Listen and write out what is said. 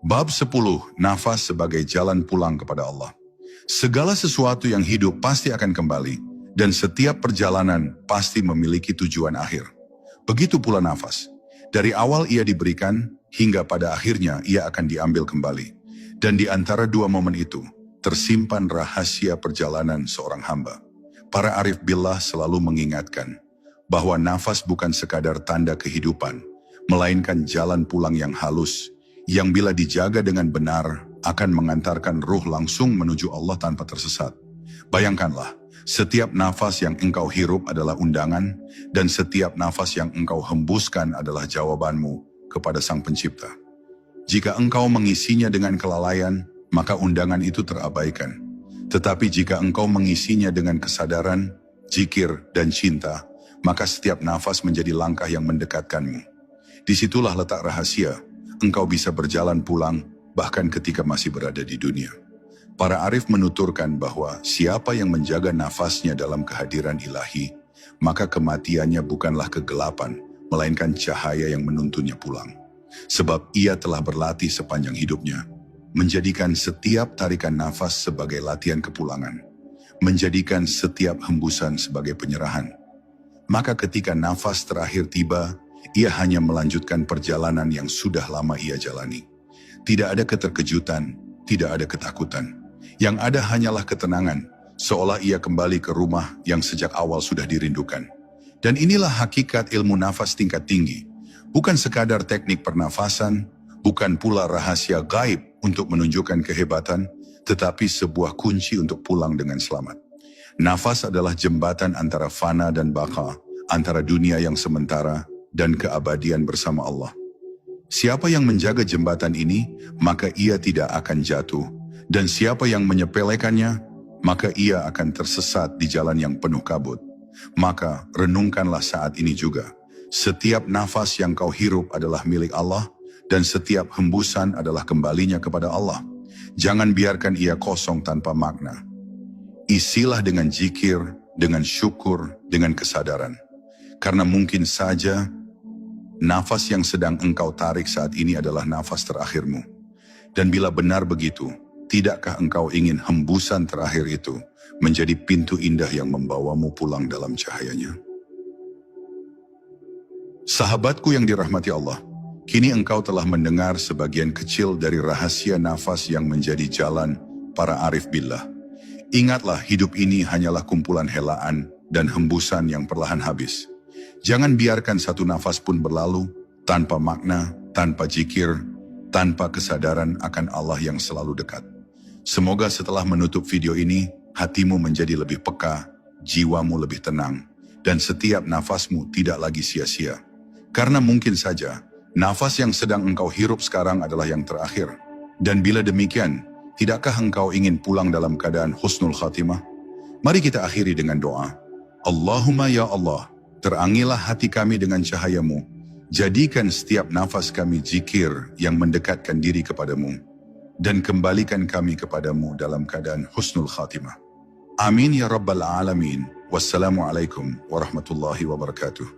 Bab 10. Nafas sebagai jalan pulang kepada Allah. Segala sesuatu yang hidup pasti akan kembali, dan setiap perjalanan pasti memiliki tujuan akhir. Begitu pula nafas. Dari awal ia diberikan, hingga pada akhirnya ia akan diambil kembali. Dan di antara dua momen itu, tersimpan rahasia perjalanan seorang hamba. Para arif billah selalu mengingatkan, bahwa nafas bukan sekadar tanda kehidupan, melainkan jalan pulang yang halus, yang bila dijaga dengan benar, akan mengantarkan ruh langsung menuju Allah tanpa tersesat. Bayangkanlah, setiap nafas yang engkau hirup adalah undangan, dan setiap nafas yang engkau hembuskan adalah jawabanmu kepada Sang Pencipta. Jika engkau mengisinya dengan kelalaian, maka undangan itu terabaikan. Tetapi jika engkau mengisinya dengan kesadaran, zikir, dan cinta, maka setiap nafas menjadi langkah yang mendekatkanmu. Disitulah letak rahasia. Engkau bisa berjalan pulang, bahkan ketika masih berada di dunia. Para arif menuturkan bahwa siapa yang menjaga nafasnya dalam kehadiran ilahi, maka kematiannya bukanlah kegelapan, melainkan cahaya yang menuntunnya pulang. Sebab ia telah berlatih sepanjang hidupnya, menjadikan setiap tarikan nafas sebagai latihan kepulangan, menjadikan setiap hembusan sebagai penyerahan. Maka ketika nafas terakhir tiba, ia hanya melanjutkan perjalanan yang sudah lama ia jalani. Tidak ada keterkejutan, tidak ada ketakutan. Yang ada hanyalah ketenangan, seolah ia kembali ke rumah yang sejak awal sudah dirindukan. Dan inilah hakikat ilmu nafas tingkat tinggi. Bukan sekadar teknik pernafasan, bukan pula rahasia gaib untuk menunjukkan kehebatan, tetapi sebuah kunci untuk pulang dengan selamat. Nafas adalah jembatan antara fana dan baka, antara dunia yang sementara dan keabadian bersama Allah. Siapa yang menjaga jembatan ini, maka ia tidak akan jatuh. Dan siapa yang menyepelekannya, maka ia akan tersesat di jalan yang penuh kabut. Maka renungkanlah saat ini juga. Setiap nafas yang kau hirup adalah milik Allah, dan setiap hembusan adalah kembalinya kepada Allah. Jangan biarkan ia kosong tanpa makna. Isilah dengan zikir, dengan syukur, dengan kesadaran. Karena mungkin saja nafas yang sedang engkau tarik saat ini adalah nafas terakhirmu. Dan bila benar begitu, tidakkah engkau ingin hembusan terakhir itu menjadi pintu indah yang membawamu pulang dalam cahayanya? Sahabatku yang dirahmati Allah, kini engkau telah mendengar sebagian kecil dari rahasia nafas yang menjadi jalan para arif billah. Ingatlah, hidup ini hanyalah kumpulan helaan dan hembusan yang perlahan habis. Jangan biarkan satu nafas pun berlalu tanpa makna, tanpa zikir, tanpa kesadaran akan Allah yang selalu dekat. Semoga setelah menutup video ini, hatimu menjadi lebih peka, jiwamu lebih tenang, dan setiap nafasmu tidak lagi sia-sia. Karena mungkin saja, nafas yang sedang engkau hirup sekarang adalah yang terakhir. Dan bila demikian, tidakkah engkau ingin pulang dalam keadaan husnul khatimah? Mari kita akhiri dengan doa. Allahumma ya Allah, terangilah hati kami dengan cahayamu. Jadikan setiap nafas kami zikir yang mendekatkan diri kepadamu. Dan kembalikan kami kepadamu dalam keadaan husnul khatimah. Amin ya rabbal alamin. Wassalamualaikum warahmatullahi wabarakatuh.